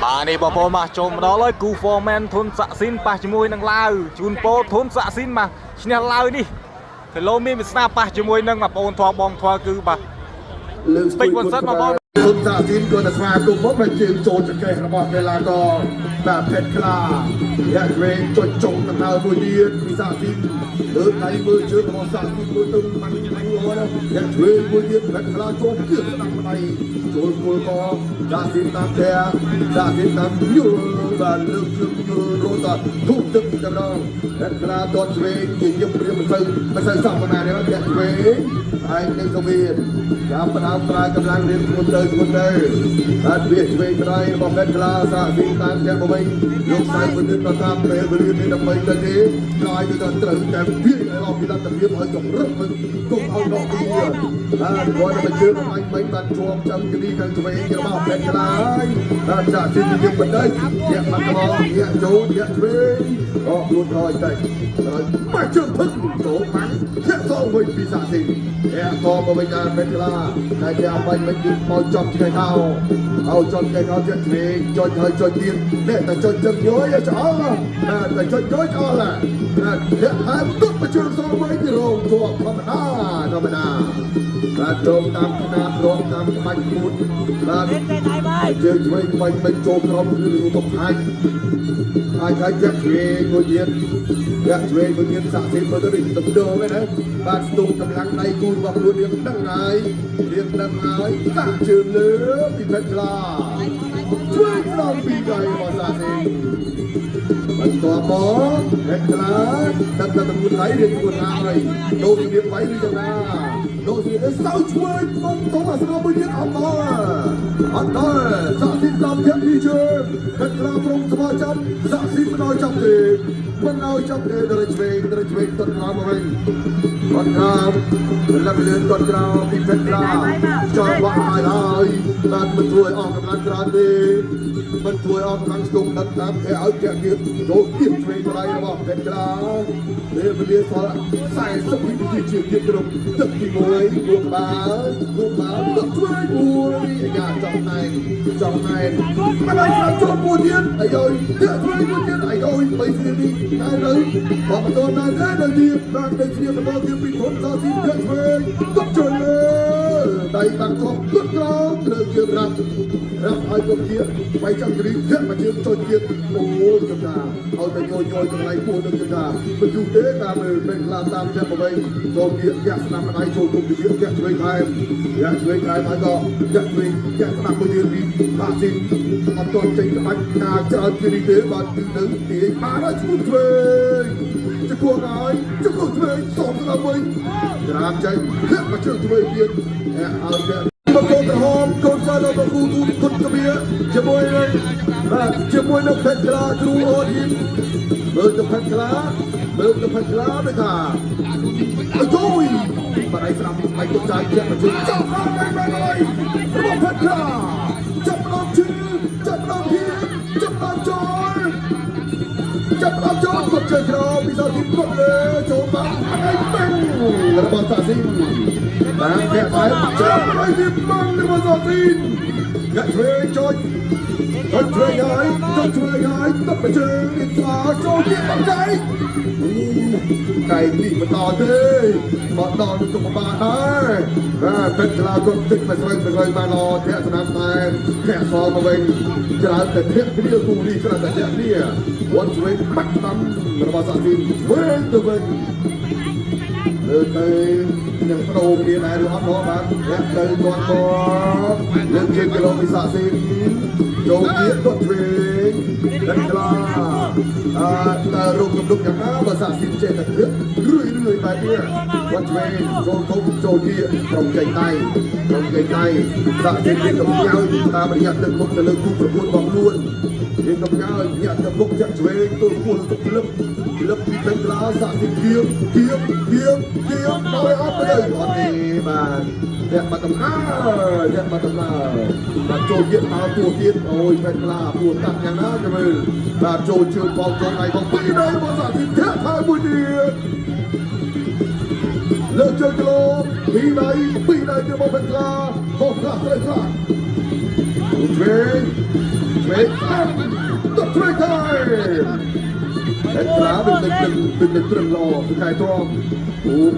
បាទនេះបងប្អូនមកចូលមកដល់ហើយគូ Foreman ធុនសាក់ស៊ីនប៉ះជាមួយនឹងឡាវជូនពោធុនសាក់ស៊ីនមកឈ្នះឡាវនេះគីឡូមានវាសនាប៉ះជាមួយនឹងបងប្អូនធွာបងធွာគឺបាទលើស្ពេចវ៉ាន់សិតបងប្អូនធុនសាក់ស៊ីនគាត់តែស្វាគមន៍មកមកជើងចូលចង្កេះរបស់កីឡាករបាទផេតខ្លាយ៉ាក់វេចុចចុងដង្ហើមមួយទៀតពីសាក់ស៊ីនលើកដៃមើលជើងរបស់សាក់ស៊ីនមួយទៅមិនអញល្អណាស់យ៉ាក់វេមួយទៀតផេតខ្លាចូលគៀបស្ដាំដៃចូលគល់កសាក់ស៊ីនតាមផ្ទះសាក់ស៊ីនតាមយល់បាទលើកជើងយល់រត់ដល់ទុកទឹកតែម្ដងផេតខ្លាដត់ឆ្វេងនិយាយព្រាមមិនសូវសោះប៉ុណ្ណាទេយ៉ាក់វេហើយនឹងក៏មានចាប់ផ្ដើមប្រើកម្លាំងរៀនធ្ងន់ទៅបាទវាឆ្វេងត្រៃរបស់ផេតខ្លាសាក់ស៊ីនតាមផ្ទះមកវិញលោកសៃវិនិច្ឆ័យតាមពេលវេលានេះដើម្បីទៅទេឆ្លើយទៅត្រូវតែវាឲ្យអស់ពីលទ្ធភាពឲ្យចម្រឹកទៅគុំឲ្យដកទីបាទគាត់ទៅជើងបាញ់បាត់ជាប់ចាំគីខាងឆ្វេងរបស់ផេតខ្លាហើយបាទសាក់ស៊ីនយើងបណ្ដេញញាក់បាត់ក្បាលញាក់ចូលញាក់ឆ្វេងអស់ខ្លួនហើយតែហើយមកជើងផឹកចូលបាញ់ញាក់ចូលវិញពីសាក់ស៊ីនញាក់តមកវិញដល់ផេតខ្លាតែគេបាញ់មិនគឺមកចាប់ឆ្កែហៅឲ្យចុចឆ្កែហៅជាឆ្វេងចុចហើយចុចទៀតអ្នកតែចុចចឹងយយឆ្អល់តែចុចយយឆ្អល់ណាអ្នកហើយទុកមកជើងសងវិញរងជាប់ធម្មតាបាទរងតាមຂະຫນាតរងតាមក្បាច់គូតបាទជើងឆ្វេងបាញ់មិនចូលក្រុមគឺរូបផាច់ហើយចាក់ឆ្វេងមួយទៀតចាក់ឆ្វេងមួយទៀតសាក់ស៊ីនមើលទៅនេះទៅដូរហ្នឹងណាបាទស្ទុំកម្លាំងដៃគូរបស់ខ្លួនរៀងដឹងហើយសាក់ជើងលើពីផេតខ្លាឆ្វេងត្រង់ពីដៃរបស់សាក់ស៊ីនបន្ទាប់មកផេតខ្លាទឹកទៅមុនដៃរៀងខ្លួនហើយដូរស្រៀបໄວឬយ៉ាងណាដូរស្រៀបសៅឆ្វេងមកទៅអាស្រ័យមួយទៀតអត់ដល់សាក់ស៊ីនតាមយកពីជើងផេតខ្លាប្រងស្វាចាប់សាក់ស៊ីនមិនឲ្យចាប់ទេដល់ឆ្វេងទៅក្រោមមកវិញគាត់ក្រោមលំលឿនគាត់ក្រោមពីផេតខ្លាចង់វាក់ហើយបាទមិនធ្វើឲ្យអស់កម្លាំងច្រើនទេមិនធ្វើឲ្យអស់កម្លាំងស្ទុំដឹកតាមគេឲ្យគេទៀតចូលទៀតឆ្វេងដៃរបស់ផេតខ្លាពេលវេលាសល់40វិនាទីជាទៀតក្នុងទឹកទី1រួមបាល់ទឹកឆ្វេងមួយអាយ៉ាចំណែនមិនឲ្យចូលមួយទៀតអាយទឹកឆ្វេងមួយទៀតអាយ3នាទីតែនៅបបតនដែរនៅទៀតបានទៅជាបន្តទៀតពីធនសាស៊ីទឹកឆ្វេងទឹកជួយលើដៃបាំងខំទឹកក្រោមលើជើងរាប់ឲ្យពុកទៀតបាយចាំគ្រីធាក់មកជើងចុចទៀតអូចំណាឲ្យទៅញយកន្លែងពោះនឹងចំណាមិនយូរទេតាមពេលខ្លាតាមចិត្តមកវិញចូលទៀតចាក់ស្នាមដៃចូលគុំទៀតចាក់ឆ្វេងថែមហើយក៏ចាក់ឆ្វេងចាក់ស្នាមមួយទៀតពីបាស៊ីនអត់ទាន់ចេញក្បាច់ណាច្រើនពីនេះទេបាទគឺនៅទាយបានហើយឈ្មោះឆ្វេងជគួរហើយជគួរឆ្វេងសងស្នាមវិញក្រាមចេញធាក់មកជើងឆ្វេងទៀតហើយចាក់មកកូនក្រហមកូនសាឡូមកគូគុតក្បៀជាមួយនឹងផេតខ្លាគ្រូអូឌីនមើលទៅផេតខ្លាដូចថាអើយបាត់ឯស្រាប់មិនទុកចាយចាក់មកជើងចាប់ហើយរបស់ផេតខ្លាចាប់ដល់ជើងចាប់ដល់ហៀងចាប់ដល់ចូលគាត់ជើងក្រោមពីសាស៊ីនគាត់លើចូលបានហើយពេញរបស់សាស៊ីនបានតែចាប់ហើយទីបាំងរបស់សាស៊ីនកាត់ឆ្វេងចុចឆ្វេងហើយទឹកមកជើងនេះស្អាតចូលទៀតបាក់ចៃនេះមិនដល់ទេមកដល់នឹងទុកបានហើយបាទទឹកខ្លាគាត់ទឹកមកស្វែងបានល្អធាក់ស្នាមតែធាក់សល់មកវិញច្រើនតែធាក់គ្នាគូនេះច្រើនតែធាក់គ្នាវត្តឆ្វេងបាត់តាមរបស់សាស៊ីនវិញទៅវិញលើទៅនឹងប្រូគ្នាដែរឬអត់នោះបាទធាក់ទៅគាត់មកលើជាគីឡូពីសាស៊ីនចូលទៀតគាត់ឆ្វេងទឹកខ្លាតែរូបកំដុកយ៉ាងណាបើសាស៊ីនចេះតែគ្រឿរឿយបែបនេះគាត់ឆ្វេងចូលគុំចូលទៀតក្រុមចៃដៃសាស៊ីនមានកំញើតាមរយៈទឹកមុខទៅលើគូប្រកួតរបស់ខ្លួនមានកំញើញាក់ទៅមុខចាក់ឆ្វេងទូគួរទៅក្លឹបពីទឹកខ្លាសាស៊ីនគៀបដល់អត់ទៅអត់ទេបាទអ្នកមកដំណើរបាទចូលទៀតមកទួទៀតអូយផេតខ្លាពួតតាក់យ៉ាងណាចាំមើលបាទចូលជើងបងចូលដៃបងពីដៃមកសាស៊ីនធាក់ថែមួយទៀតលើកជើងគីឡូពីដៃទៅមកផេតខ្លាហោះខ្លាត្រូវខ្លាឆ្វេង Wait, the three time. Hết lá đừng trừng lò từ khai tròn.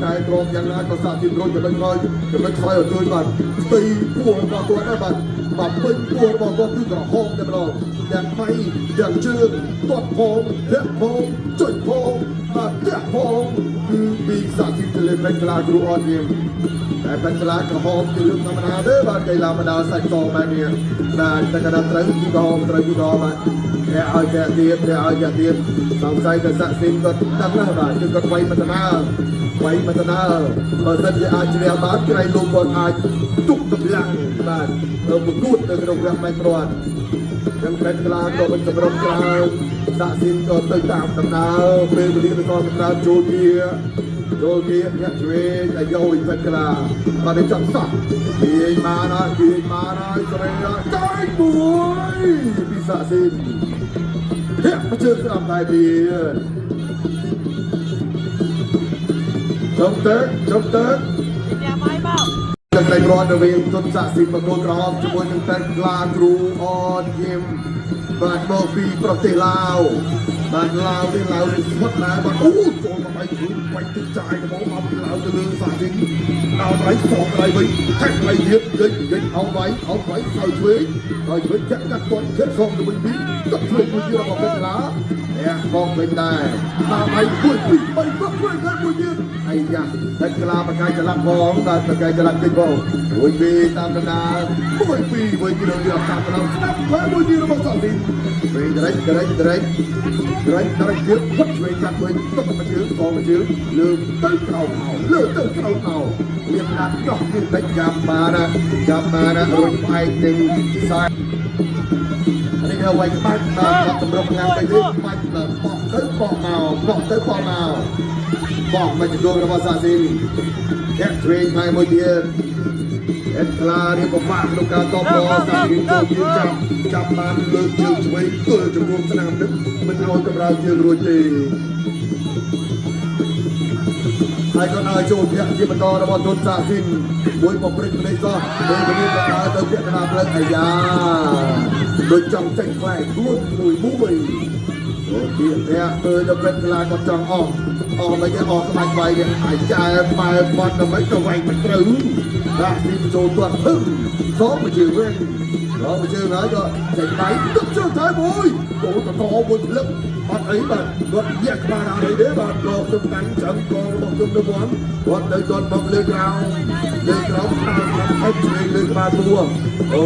Khai tròn yang na có sao tìm rồi cho mình phải ở chơi bạn. Tì buồn vàoตัวđó bạn. Mà bên buồn vàoตัวcứ cả hông để màอย่างไม่อย่างเชื่อตดพงเทพงจุดพงมาเทพงคือมีสาธิตเล่นเป็นกีฬากรูออนเกมแต่เป็นกีฬากระหอบคือเรื่องธรรมดาเด้อบางกีฬามาดาวใส่ซองมาเนี่ยแต่กระดาษเตยที่กองมาแค่เอาแค่เดียบสองไซด์กับสะสินก็ตั้งแล้วบ้างจึงก็ไว้มาตนาเมื่อสัญญาเชียร์บ้านใครลงบอลอาจุกกำลังบ้านบุกรูดในกระดกไม่กรอนยังเป็นกีฬาก็เป็นสำหรับกลางสะสินก็ตึงตามตำนานเป็นบริษัทตำนานโจเกียเนี่ยช่วยไอ้โย่เป็นกีฬามาในจังสักยิงมานะสเปนนะใจบุยพิสะสินเฮ้ยมาเจอสนามไทยดีจบเต็กจากในร้อนเวียนต้นสะสินมาโดนร้องจมูกยังแต่กลางครูออนเกมบาดบอปีประเทศลาวบาดลาวที่ลาวที่สุดนะบาดโอ้โจมไปถึงไปติดใจนะมองมาเป็นลาวจะเลือกสะสินเอาไรสองอะไรไปแท็กไรเทียบยิงเอาไว้ใส่ช่วยแค่กัดตัวแค่ส่งจะเป็นบิ๊กตัดช่วยมือที่เราบอกเป็นล้าเนี่ยมองเป็นได้มาไปช่วยบิ๊กไปก็ช่วยกันมือยืนไอ้ยาแต่กีฬาประกายจะรับของแต่ประกายจะรับติดบอลมือปีตามตำนานมือปีมือที่เราเดือดตามเรานับแพ้มือที่เราบอกสั่งดินปีเยอะวัดช่วยกันเลยต้องมาชื้อกองมาชื้อลืมเต้นเขาเรียกนัดก็คือไปจับมานะรถไฟหนึ่งสายอันนี้เราไว้ปั้นมาสำหรับงานไปเรื่อยปั้นมาบอกมาจะโดนระบาดซาซินแค่เทรนไทยมือเดียร์เอ็ดคลาเนี่ยผมมากลูกการต่อบอลซาซินโดนยืนจับมันเลิกยืนช่วยจะรวมสนามนึกมันเอากำลังยืนรัวตีไอ้ก็นายโจมยักษ์ที่มันต่อระบาดโดนซาซินมวยบอกเร่งเลยก็เดินไปนี่ก็ตายเติมเพียงขนาดเลยไอ้ยาโดยจังใจแกล้งลุ้นลุยมุ้ยโอ้เดียเนี่ยจะเป็นกีฬากับจังออกไม่ใช่ออกสมัยไปเนี่ยไอ้ใจไปบอลทำไมจะไหวมันตรึงได้ทีมโจมตัวพึ่งซ้อมมาเชื่อเว้ยซ้อมมาเชื่อไหนก็ใจไหนตึ๊บเชื่อท้ายบุยโตตะโกนบนลึกบัดไอ้บัดรถแยกมาอะไรเด้บัดรถตุ้มกันจังกองบอกตุ้มน้ำหวานวัดเดินตอนบอกเลยเราตามไอ้เชื่อเลยมาตัวโอ้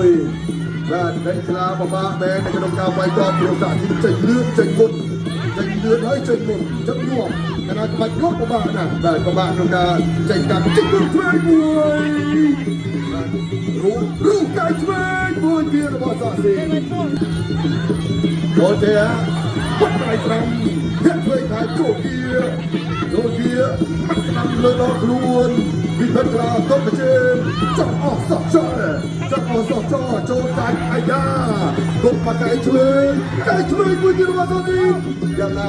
ยบ้านเป็นกีฬาบ้าแม่ในกระดองกาวไว้ก็เกี่ยวกับที่ใจเลือดให้ใจหมดจับย่วงขนาดมันยกบ้าน่ะบ้านบ้ากระดองกาใจกันจิ้งจกเทรนมวยรู้การเทรนมวยเดียร์บอสซาซินโอเคฮะวัดไรครั้งเฮ็ดเทรนไทยโจเกียมันกำลังเลยรอครวนวิพัฒนาต้นกระเจมจับออกสอบช่อโจกันไอ้ยาลงมาไกลเทรนมือเดียร์บอสซาซินยังไง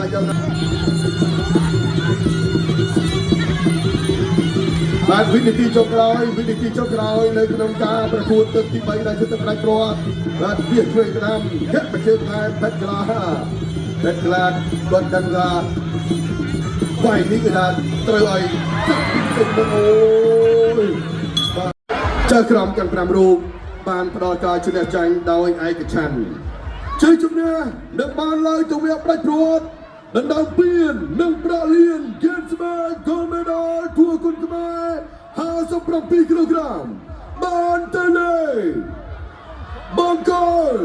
บ้านวินิตีโจกลอยเลยกระดองกาประกวดตึกที่ไปได้ชุดตะไคร้กรอดบ้านเบี้ยช่วยกระนำแค่ประเชิญไทยเพชรกลาดวนกันกาไฟนี้กระดานเตยสักเป็นโอ้ยเจอกรำกันกรำรูปบ้านพระกายชนะใจโดยไอ้กระชันชื่อจุดเนี้ยเดินบ้านเลยตัวเวียประกวดดันดาวเปลี่ยน1 ประเลียนเกมส์แมนโกลเมดอลทัวร์คุณกมา52 กิโลกรัมบานเตเล่บางกอล